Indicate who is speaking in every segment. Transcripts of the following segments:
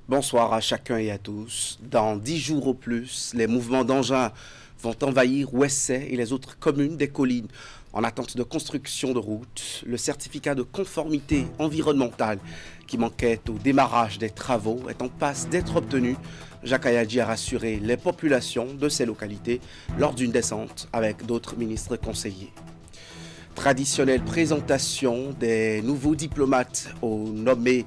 Speaker 1: Bonsoir à chacun et à tous. Dans 10 jours au plus, les mouvements d'engins vont envahir Ouessé et les autres communes des collines en attente de construction de routes. Le certificat de conformité environnementale qui manquait au démarrage des travaux est en passe d'être obtenu. Jacques Ayadji a rassuré les populations de ces localités lors d'une descente avec d'autres ministres conseillers. Traditionnelle présentation des nouveaux diplomates nommés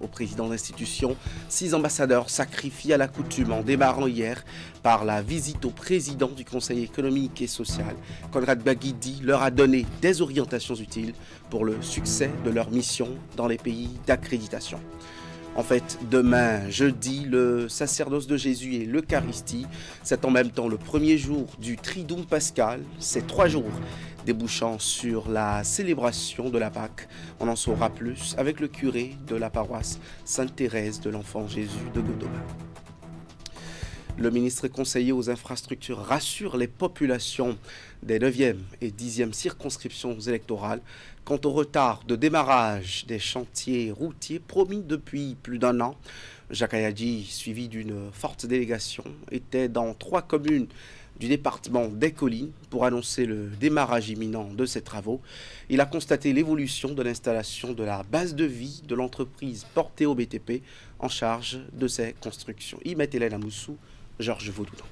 Speaker 1: au président d'institution. 6 ambassadeurs sacrifiés à la coutume en démarrant hier par la visite au président du Conseil économique et social. Conrad Baguidi leur a donné des orientations utiles pour le succès de leur mission dans les pays d'accréditation. En fait, demain, jeudi, le sacerdoce de Jésus et l'Eucharistie, c'est en même temps le premier jour du Triduum pascal. C'est 3 jours débouchant sur la célébration de la Pâque. On en saura plus avec le curé de la paroisse Sainte-Thérèse de l'Enfant Jésus de Godoma. Le ministre conseiller aux infrastructures rassure les populations des 9e et 10e circonscriptions électorales quant au retard de démarrage des chantiers routiers promis depuis plus d'1 an. Jacques Ayadji, suivi d'une forte délégation, était dans 3 communes du département des Collines pour annoncer le démarrage imminent de ces travaux. Il a constaté l'évolution de l'installation de la base de vie de l'entreprise Portéo BTP en charge de ces constructions. Imet Hélène Amoussou, Georges Vaudoudon.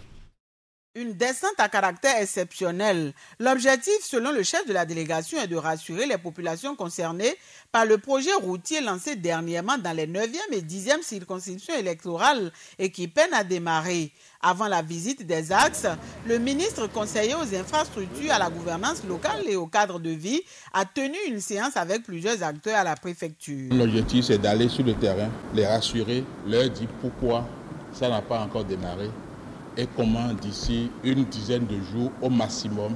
Speaker 2: Une descente à caractère exceptionnel. L'objectif, selon le chef de la délégation, est de rassurer les populations concernées par le projet routier lancé dernièrement dans les 9e et 10e circonscriptions électorales et qui peine à démarrer. Avant la visite des axes, le ministre conseiller aux infrastructures, à la gouvernance locale et au cadre de vie a tenu une séance avec plusieurs acteurs à la préfecture.
Speaker 3: L'objectif, c'est d'aller sur le terrain, les rassurer, leur dire pourquoi ça n'a pas encore démarré et comment d'ici une dizaine de jours au maximum,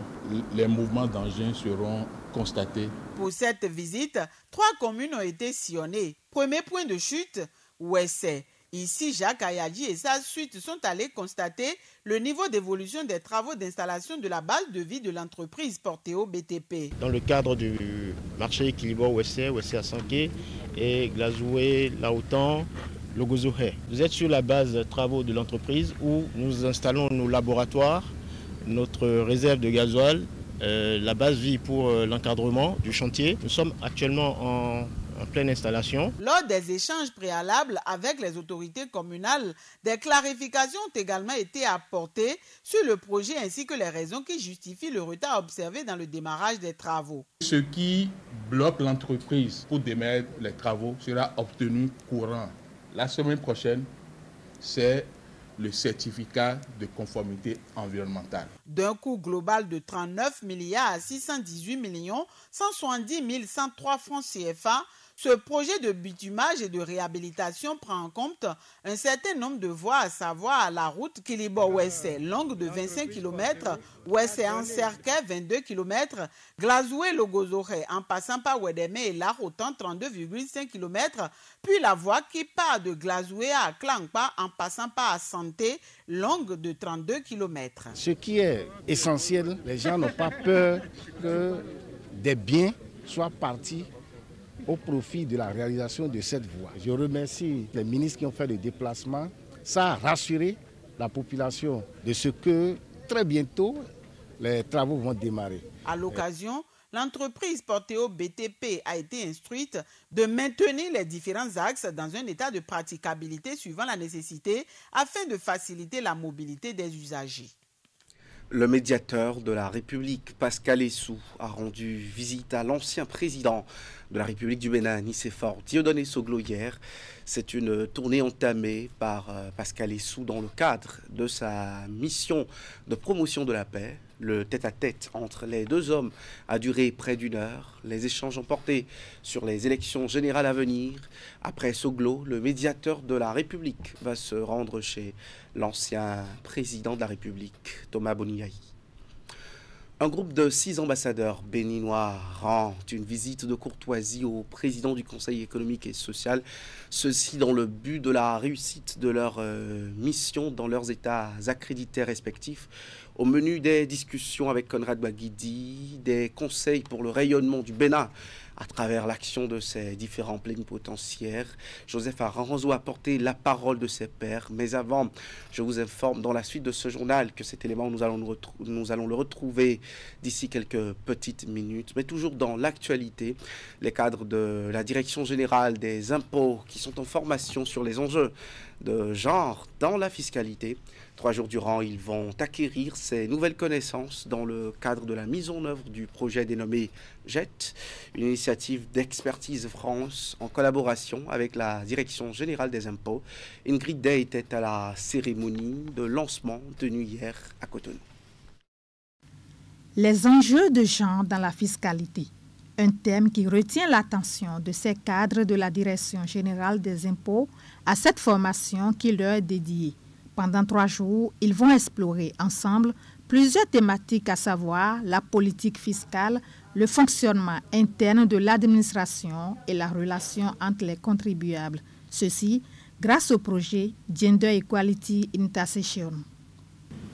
Speaker 3: les mouvements d'engins seront constatés.
Speaker 2: Pour cette visite, 3 communes ont été sillonnées. Premier point de chute, Ouessé. Ici, Jacques Ayadji et sa suite sont allés constater le niveau d'évolution des travaux d'installation de la base de vie de l'entreprise Portéo BTP.
Speaker 4: Dans le cadre du marché équilibré Ouessé à Sanké et Glazoué, Laoutan, Logozohé. Vous êtes sur la base de travaux de l'entreprise où nous installons nos laboratoires, notre réserve de gasoil, la base vie pour l'encadrement du chantier. Nous sommes actuellement en pleine installation.
Speaker 2: Lors des échanges préalables avec les autorités communales, des clarifications ont également été apportées sur le projet ainsi que les raisons qui justifient le retard observé dans le démarrage des travaux.
Speaker 3: Ce qui bloque l'entreprise pour démarrer les travaux sera obtenu courant. La semaine prochaine, c'est le certificat de conformité environnementale.
Speaker 2: D'un coût global de 39 milliards à 618 millions 170 103 francs CFA, ce projet de bitumage et de réhabilitation prend en compte un certain nombre de voies, à savoir la route Kilibo-Ouessé, longue de 25 km, Ouessé-Ancerquet, 22 km, Glazoué-Logozoré, en passant par Ouédémé et Larotan, 32,5 km, puis la voie qui part de Glazoué à Klangpa, en passant par Santé, longue de 32 km.
Speaker 5: Ce qui est essentiel, les gens n'ont pas peur que des biens soient partis au profit de la réalisation de cette voie. Je remercie les ministres qui ont fait le déplacement. Ça a rassuré la population de ce que très bientôt les travaux vont démarrer.
Speaker 2: À l'occasion, l'entreprise Portéo BTP a été instruite de maintenir les différents axes dans un état de praticabilité suivant la nécessité afin de faciliter la mobilité des usagers.
Speaker 1: Le médiateur de la République, Pascal Essou, a rendu visite à l'ancien président de la République du Bénin, Nicéphore Dieudonné Soglo hier. C'est une tournée entamée par Pascal Essou dans le cadre de sa mission de promotion de la paix. Le tête-à-tête entre les 2 hommes a duré près d'1 heure. Les échanges ont porté sur les élections générales à venir. Après Soglo, le médiateur de la République va se rendre chez l'ancien président de la République, Thomas Boniaï. Un groupe de 6 ambassadeurs béninois rend une visite de courtoisie au président du Conseil économique et social, ceci dans le but de la réussite de leur mission dans leurs États accrédités respectifs. Au menu des discussions avec Conrad Baguidi, des conseils pour le rayonnement du Bénin à travers l'action de ses différents plénipotentiaires. Joseph Aranzo a porté la parole de ses pairs. Mais avant, je vous informe dans la suite de ce journal que cet élément, nous allons le retrouver d'ici quelques petites minutes. Mais toujours dans l'actualité, les cadres de la Direction générale des impôts qui sont en formation sur les enjeux de genre dans la fiscalité. 3 jours durant, ils vont acquérir ces nouvelles connaissances dans le cadre de la mise en œuvre du projet dénommé JET, une initiative d'Expertise France en collaboration avec la Direction générale des impôts. Ingrid Day était à la cérémonie de lancement tenue hier à Cotonou.
Speaker 6: Les enjeux de genre dans la fiscalité, un thème qui retient l'attention de ces cadres de la Direction générale des impôts à cette formation qui leur est dédiée. Pendant 3 jours, ils vont explorer ensemble plusieurs thématiques, à savoir la politique fiscale, le fonctionnement interne de l'administration et la relation entre les contribuables. Ceci grâce au projet Gender Equality Intercession.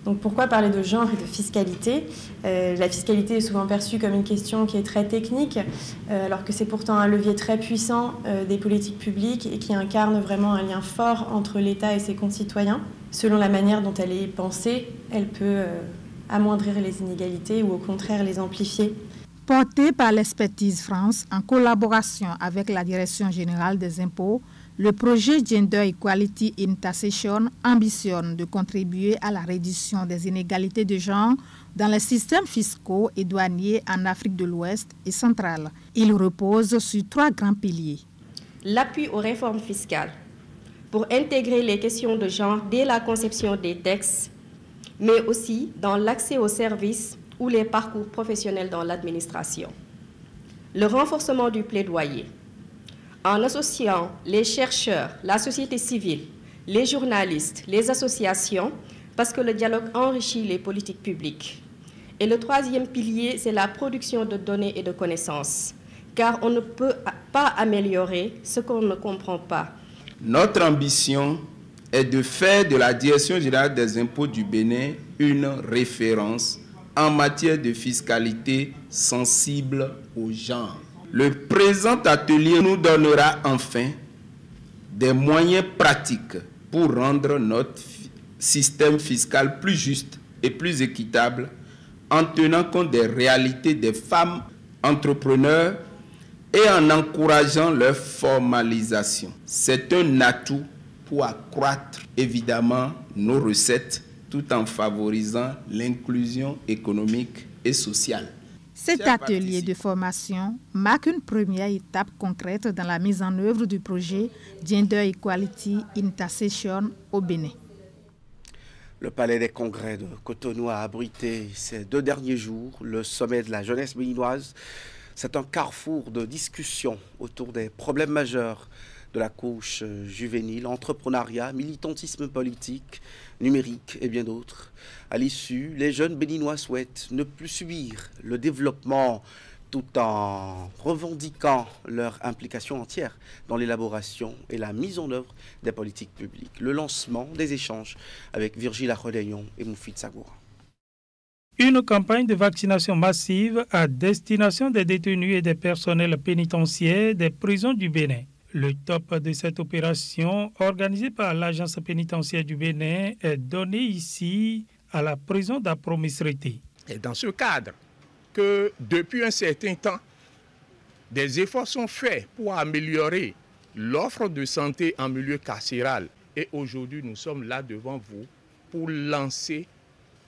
Speaker 7: Donc pourquoi parler de genre et de fiscalité ? La fiscalité est souvent perçue comme une question qui est très technique, alors que c'est pourtant un levier très puissant des politiques publiques et qui incarne vraiment un lien fort entre l'État et ses concitoyens. Selon la manière dont elle est pensée, elle peut amoindrir les inégalités ou au contraire les amplifier.
Speaker 6: Porté par l'Expertise France en collaboration avec la Direction générale des impôts, le projet Gender Equality Intercession ambitionne de contribuer à la réduction des inégalités de genre dans les systèmes fiscaux et douaniers en Afrique de l'Ouest et centrale. Il repose sur 3 grands piliers.
Speaker 8: L'appui aux réformes fiscales pour intégrer les questions de genre dès la conception des textes, mais aussi dans l'accès aux services ou les parcours professionnels dans l'administration. Le renforcement du plaidoyer, en associant les chercheurs, la société civile, les journalistes, les associations, parce que le dialogue enrichit les politiques publiques. Et le 3e pilier, c'est la production de données et de connaissances, car on ne peut pas améliorer ce qu'on ne comprend pas.
Speaker 9: Notre ambition est de faire de la Direction générale des impôts du Bénin une référence en matière de fiscalité sensible au genre. Le présent atelier nous donnera enfin des moyens pratiques pour rendre notre système fiscal plus juste et plus équitable en tenant compte des réalités des femmes entrepreneurs et en encourageant leur formalisation. C'est un atout pour accroître évidemment nos recettes tout en favorisant l'inclusion économique et sociale.
Speaker 6: Cet atelier de formation marque une première étape concrète dans la mise en œuvre du projet Gender Equality Intercession au Bénin.
Speaker 1: Le Palais des Congrès de Cotonou a abrité ces 2 derniers jours le sommet de la jeunesse béninoise. C'est un carrefour de discussion autour des problèmes majeurs de la couche juvénile, entrepreneuriat, militantisme politique, numérique et bien d'autres. À l'issue, les jeunes béninois souhaitent ne plus subir le développement tout en revendiquant leur implication entière dans l'élaboration et la mise en œuvre des politiques publiques. Le lancement des échanges avec Virgile Arodeyon et Moufid Sagoura.
Speaker 10: Une campagne de vaccination massive à destination des détenus et des personnels pénitentiaires des prisons du Bénin. Le top de cette opération, organisée par l'Agence pénitentiaire du Bénin, est donné ici à la prison d'Apromisrité.
Speaker 3: Et dans ce cadre, que depuis un certain temps, des efforts sont faits pour améliorer l'offre de santé en milieu carcéral. Et aujourd'hui, nous sommes là devant vous pour lancer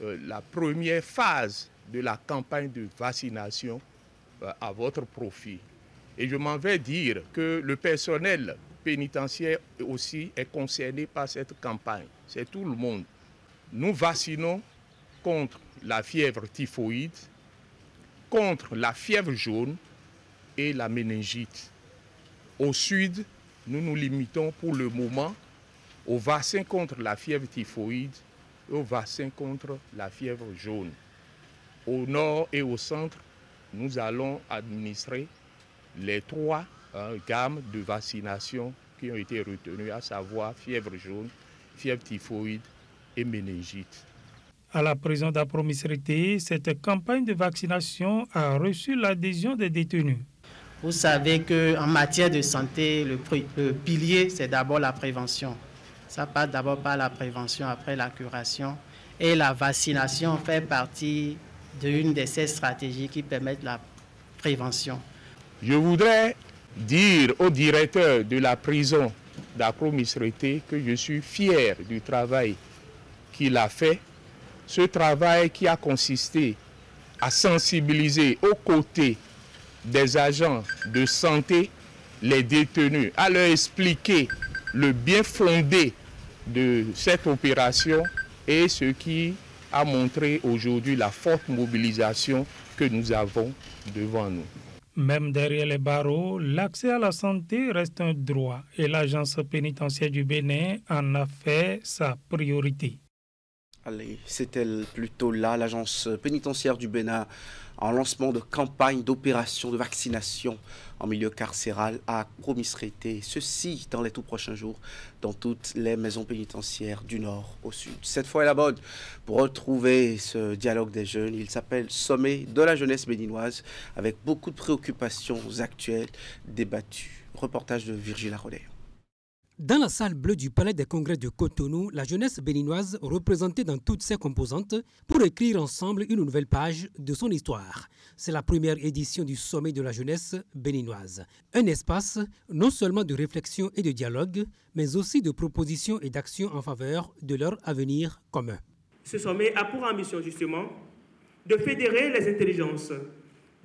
Speaker 3: la première phase de la campagne de vaccination à votre profit. Et je m'en vais dire que le personnel pénitentiaire aussi est concerné par cette campagne. C'est tout le monde. Nous vaccinons contre la fièvre typhoïde, contre la fièvre jaune et la méningite. Au sud, nous nous limitons pour le moment au vaccin contre la fièvre typhoïde et au vaccin contre la fièvre jaune. Au nord et au centre, nous allons administrer les 3 gammes de vaccination qui ont été retenues, à savoir fièvre jaune, fièvre typhoïde et méningite.
Speaker 10: À la prison d'Apromisrité, cette campagne de vaccination a reçu l'adhésion des détenus.
Speaker 11: Vous savez qu'en matière de santé, le pilier, c'est d'abord la prévention. Ça passe d'abord par la prévention, après la curation. Et la vaccination fait partie d'une de ces stratégies qui permettent la prévention.
Speaker 3: Je voudrais dire au directeur de la prison d'Apromisrité que je suis fier du travail qu'il a fait. Ce travail qui a consisté à sensibiliser aux côtés des agents de santé les détenus, à leur expliquer le bien fondé de cette opération et ce qui a montré aujourd'hui la forte mobilisation que nous avons devant nous.
Speaker 10: Même derrière les barreaux, l'accès à la santé reste un droit et l'agence pénitentiaire du Bénin en a fait sa priorité.
Speaker 1: Allez, c'était plutôt là l'agence pénitentiaire du Bénin en lancement de campagne d'opération de vaccination en milieu carcéral à Apromisrité. Ceci dans les tout prochains jours dans toutes les maisons pénitentiaires du nord au sud. Cette fois est la bonne pour retrouver ce dialogue des jeunes. Il s'appelle Sommet de la jeunesse béninoise avec beaucoup de préoccupations actuelles débattues. Reportage de Virgile Arrodé.
Speaker 12: Dans la salle bleue du Palais des Congrès de Cotonou, la jeunesse béninoise représentée dans toutes ses composantes pour écrire ensemble une nouvelle page de son histoire. C'est la première édition du Sommet de la jeunesse béninoise. Un espace non seulement de réflexion et de dialogue, mais aussi de propositions et d'actions en faveur de leur avenir commun.
Speaker 13: Ce sommet a pour ambition justement de fédérer les intelligences,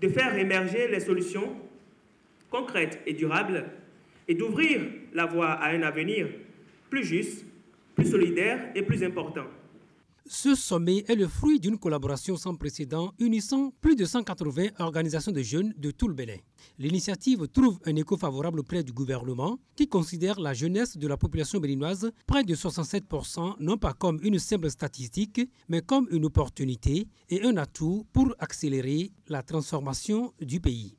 Speaker 13: de faire émerger les solutions concrètes et durables et d'ouvrir la voie à un avenir plus juste, plus solidaire et plus important.
Speaker 12: Ce sommet est le fruit d'une collaboration sans précédent unissant plus de 180 organisations de jeunes de tout le Bénin. L'initiative trouve un écho favorable auprès du gouvernement qui considère la jeunesse de la population béninoise, près de 67%, non pas comme une simple statistique, mais comme une opportunité et un atout pour accélérer la transformation du pays.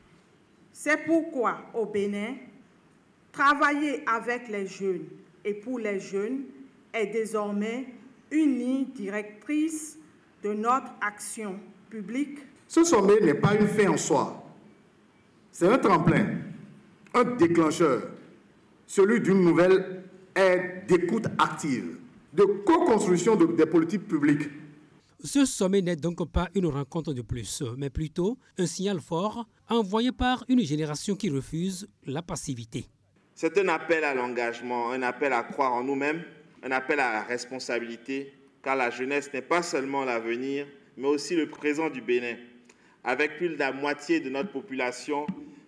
Speaker 14: C'est pourquoi au Bénin, travailler avec les jeunes et pour les jeunes est désormais une ligne directrice de notre action publique.
Speaker 15: Ce sommet n'est pas une fin en soi. C'est un tremplin, un déclencheur, celui d'une nouvelle ère d'écoute active, de co-construction des politiques publiques.
Speaker 12: Ce sommet n'est donc pas une rencontre de plus, mais plutôt un signal fort envoyé par une génération qui refuse la passivité.
Speaker 16: C'est un appel à l'engagement, un appel à croire en nous-mêmes, un appel à la responsabilité, car la jeunesse n'est pas seulement l'avenir, mais aussi le présent du Bénin, avec plus de la moitié de notre population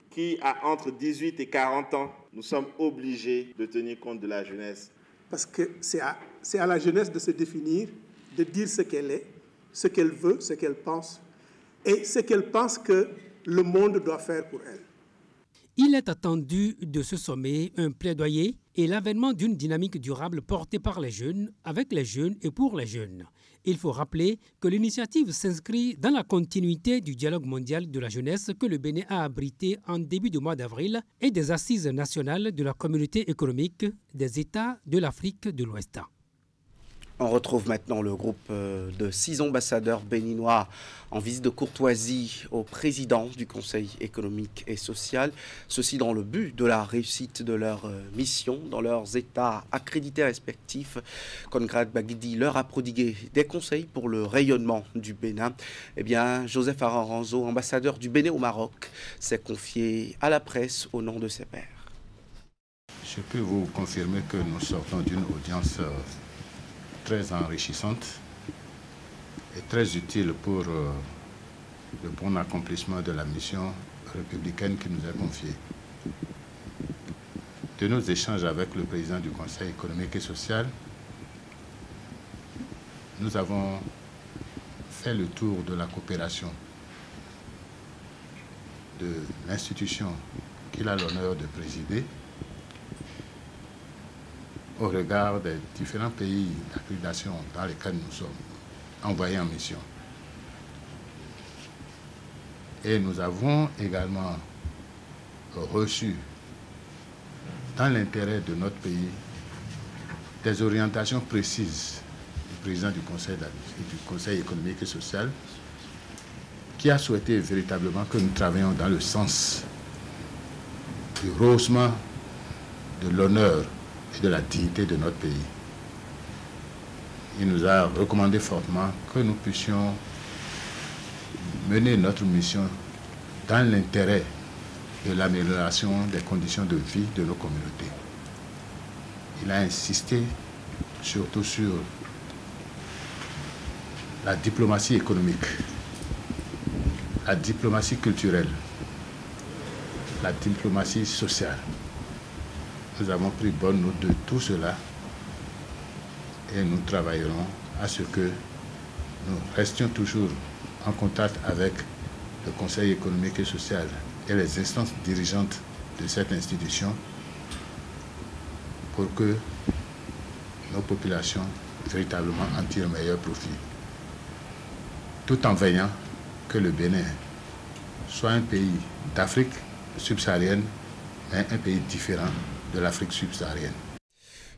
Speaker 16: qui a entre 18 et 40 ans. Nous sommes obligés de tenir compte de la jeunesse.
Speaker 17: Parce que c'est à la jeunesse de se définir, de dire ce qu'elle est, ce qu'elle veut, ce qu'elle pense, et ce qu'elle pense que le monde doit faire pour elle.
Speaker 12: Il est attendu de ce sommet un plaidoyer et l'avènement d'une dynamique durable portée par les jeunes, avec les jeunes et pour les jeunes. Il faut rappeler que l'initiative s'inscrit dans la continuité du dialogue mondial de la jeunesse que le Bénin a abrité en début du mois d'avril et des assises nationales de la communauté économique des États de l'Afrique de l'Ouest.
Speaker 1: On retrouve maintenant le groupe de 6 ambassadeurs béninois en visite de courtoisie au président du Conseil économique et social. Ceci dans le but de la réussite de leur mission dans leurs États accrédités respectifs. Conrad Baguidi leur a prodigué des conseils pour le rayonnement du Bénin. Eh bien, Joseph Araranzo, ambassadeur du Bénin au Maroc, s'est confié à la presse au nom de ses pairs.
Speaker 3: Je peux vous confirmer que nous sortons d'une audience très enrichissante et très utile pour le bon accomplissement de la mission républicaine qui nous est confiée. De nos échanges avec le président du Conseil économique et social, nous avons fait le tour de la coopération de l'institution qu'il a l'honneur de présider au regard des différents pays d'accréditation dans lesquels nous sommes envoyés en mission. Et nous avons également reçu, dans l'intérêt de notre pays, des orientations précises du président du Conseil économique et social, qui a souhaité véritablement que nous travaillions dans le sens du rehaussement de l'honneur et de la dignité de notre pays. Il nous a recommandé fortement que nous puissions mener notre mission dans l'intérêt de l'amélioration des conditions de vie de nos communautés. Il a insisté surtout sur la diplomatie économique, la diplomatie culturelle, la diplomatie sociale. Nous avons pris bonne note de tout cela et nous travaillerons à ce que nous restions toujours en contact avec le Conseil économique et social et les instances dirigeantes de cette institution pour que nos populations véritablement en tirent meilleur profit, tout en veillant que le Bénin soit un pays d'Afrique subsaharienne, mais un pays différent de l'Afrique subsaharienne.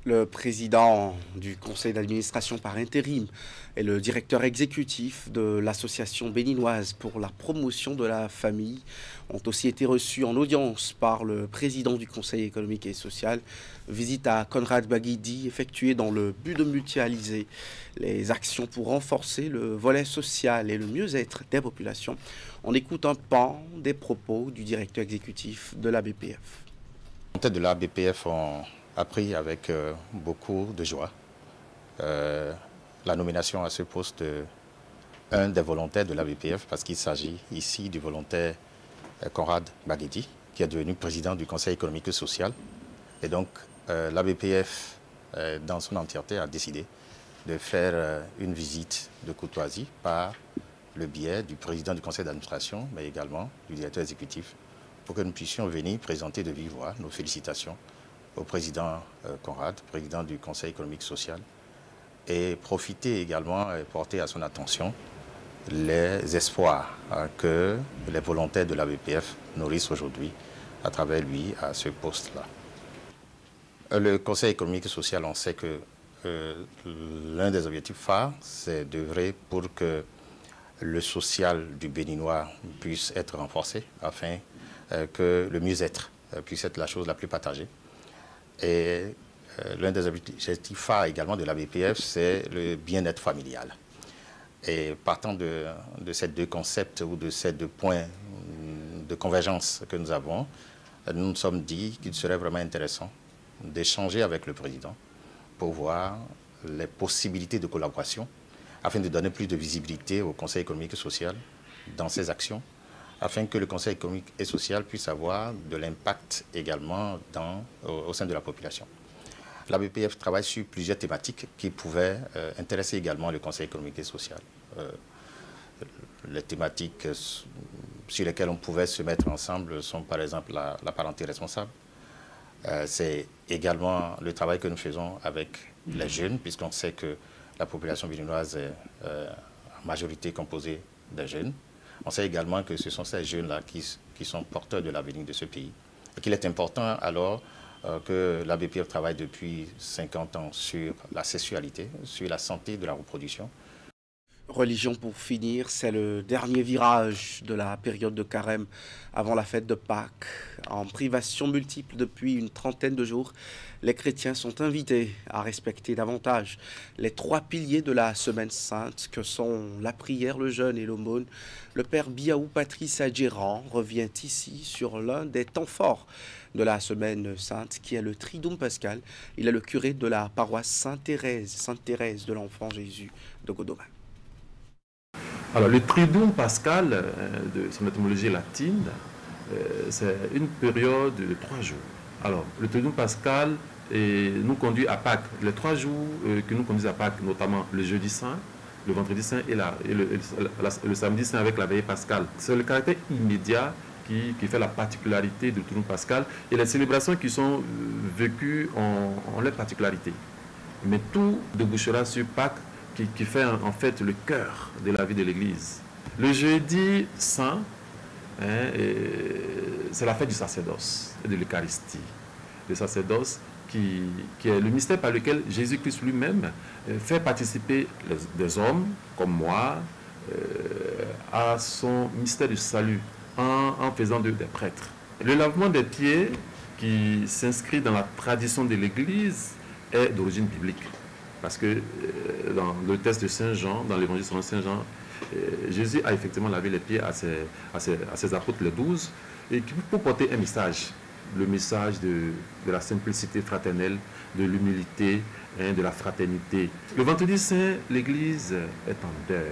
Speaker 1: Le président du conseil d'administration par intérim et le directeur exécutif de l'association béninoise pour la promotion de la famille ont aussi été reçus en audience par le président du conseil économique et social. Visite à Conrad Baguidi effectuée dans le but de mutualiser les actions pour renforcer le volet social et le mieux-être des populations. On écoute un pan des propos du directeur exécutif de la BPF.
Speaker 18: En tête de la BPF, on a pris avec beaucoup de joie la nomination à ce poste d'un des volontaires de la BPF, parce qu'il s'agit ici du volontaire Conrad Baguidi, qui est devenu président du Conseil économique et social. Et donc, la BPF, dans son entièreté, a décidé de faire une visite de courtoisie par le biais du président du conseil d'administration, mais également du directeur exécutif, pour que nous puissions venir présenter de vive voix nos félicitations au président Conrad, président du Conseil économique et social, et profiter également et porter à son attention les espoirs que les volontaires de la BPF nourrissent aujourd'hui à travers lui à ce poste-là. Le Conseil économique et social, on sait que l'un des objectifs phares, c'est d'œuvrer pour que le social du Béninois puisse être renforcé afin que le mieux-être puisse être la chose la plus partagée. Et l'un des objectifs phares également de la BPF, c'est le bien-être familial. Et partant de ces deux concepts ou de ces deux points de convergence que nous avons, nous nous sommes dit qu'il serait vraiment intéressant d'échanger avec le président pour voir les possibilités de collaboration afin de donner plus de visibilité au Conseil économique et social dans ses actions, afin que le Conseil économique et social puisse avoir de l'impact également au sein de la population. La BPF travaille sur plusieurs thématiques qui pouvaient intéresser également le Conseil économique et social. Les thématiques sur lesquelles on pouvait se mettre ensemble sont par exemple la parenté responsable. C'est également le travail que nous faisons avec les jeunes, puisqu'on sait que la population béninoise est en majorité composée de jeunes. On sait également que ce sont ces jeunes-là qui sont porteurs de l'avenir de ce pays. Et qu'il est important alors que la BPF travaille depuis 50 ans sur la sexualité, sur la santé de la reproduction.
Speaker 1: Religion pour finir, c'est le dernier virage de la période de carême avant la fête de Pâques. En privation multiple depuis une trentaine de jours, les chrétiens sont invités à respecter davantage les trois piliers de la Semaine Sainte que sont la prière, le jeûne et l'aumône. Le père Biaou Patrice Adjérand revient ici sur l'un des temps forts de la Semaine Sainte qui est le Triduum Pascal. Il est le curé de la paroisse Sainte-Thérèse de l'Enfant Jésus de Godomain.
Speaker 19: Alors, le Triduum Pascal, de son étymologie latine, c'est une période de 3 jours. Alors, le Triduum Pascal nous conduit à Pâques. Les 3 jours qui nous conduisent à Pâques, notamment le jeudi saint, le vendredi saint et le samedi saint avec la veillée pascale. C'est le caractère immédiat qui fait la particularité du Triduum Pascal et les célébrations qui sont vécues ont leur particularité. Mais tout débouchera sur Pâques, qui fait en fait le cœur de la vie de l'Église. Le jeudi saint, c'est la fête du sacerdoce et de l'Eucharistie. Le sacerdoce qui est le mystère par lequel Jésus-Christ lui-même fait participer des hommes comme moi à son mystère du salut en faisant d'eux des prêtres. Le lavement des pieds, qui s'inscrit dans la tradition de l'Église, est d'origine biblique. Parce que dans le texte de Saint Jean, dans l'évangile selon Saint Jean, Jésus a effectivement lavé les pieds à ses apôtres, les 12, et pour porter un message, le message de la simplicité fraternelle, de l'humilité, de la fraternité. Le vendredi saint, l'Église est en deuil.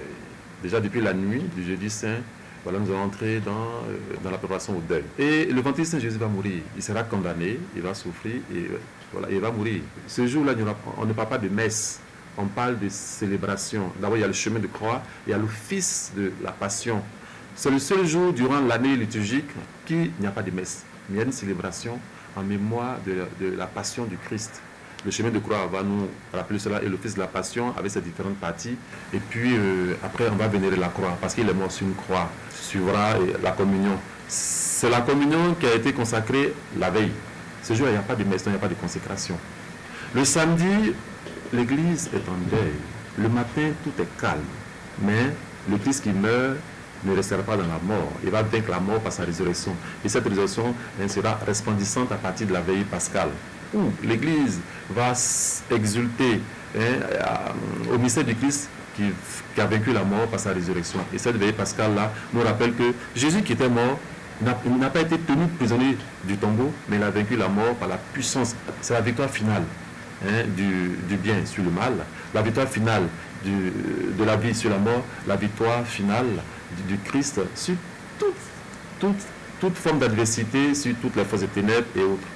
Speaker 19: Déjà depuis la nuit du jeudi saint, voilà, nous allons entrer dans la préparation au deuil. Et le vendredi saint, Jésus va mourir. Il sera condamné, il va souffrir et voilà, il va mourir. Ce jour-là, on ne parle pas de messe, on parle de célébration. D'abord, il y a le chemin de croix, il y a l'office de la passion. C'est le seul jour durant l'année liturgique qu'il n'y a pas de messe. Mais il y a une célébration en mémoire de la passion du Christ. Le chemin de croix va nous rappeler cela et l'office de la passion avec ses différentes parties. Et puis après, on va vénérer la croix parce qu'il est mort sur une croix. Suivra la communion. C'est la communion qui a été consacrée la veille. Ce jour, il n'y a pas de messe, il n'y a pas de consécration. Le samedi, l'église est en deuil. Le matin, tout est calme. Mais le Christ qui meurt ne restera pas dans la mort. Il va vaincre la mort par sa résurrection. Et cette résurrection sera resplendissante à partir de la veille pascale, où l'Église va exulter au mystère du Christ qui a vaincu la mort par sa résurrection. Et cette veille pascale-là nous rappelle que Jésus qui était mort n'a pas été tenu prisonnier du tombeau, mais il a vaincu la mort par la puissance. C'est la victoire finale du bien sur le mal, la victoire finale de la vie sur la mort, la victoire finale du Christ sur toute forme d'adversité, sur toutes les forces des ténèbres et autres.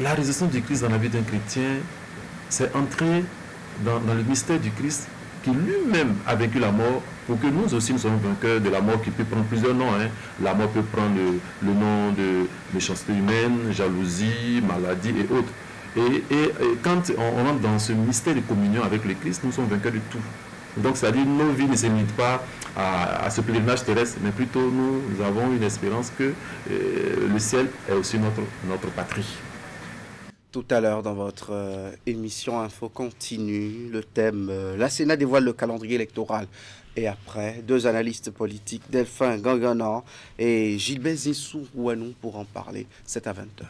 Speaker 19: La résurrection du Christ dans la vie d'un chrétien, c'est entrer dans le mystère du Christ qui lui-même a vaincu la mort pour que nous aussi nous soyons vainqueurs de la mort qui peut prendre plusieurs noms. La mort peut prendre le nom de méchanceté humaine, jalousie, maladie et autres. Et quand on entre dans ce mystère de communion avec le Christ, nous sommes vainqueurs de tout. Donc, c'est-à-dire nos vies ne se limitent pas à ce pèlerinage terrestre, mais plutôt nous avons une espérance que le ciel est aussi notre patrie.
Speaker 1: Tout à l'heure, dans votre émission Info Continue, le thème la Sénat dévoile le calendrier électoral. Et après, deux analystes politiques, Delphin Ganganan et Gilbert Zissou-Ouanou, pour en parler. C'est à 20h.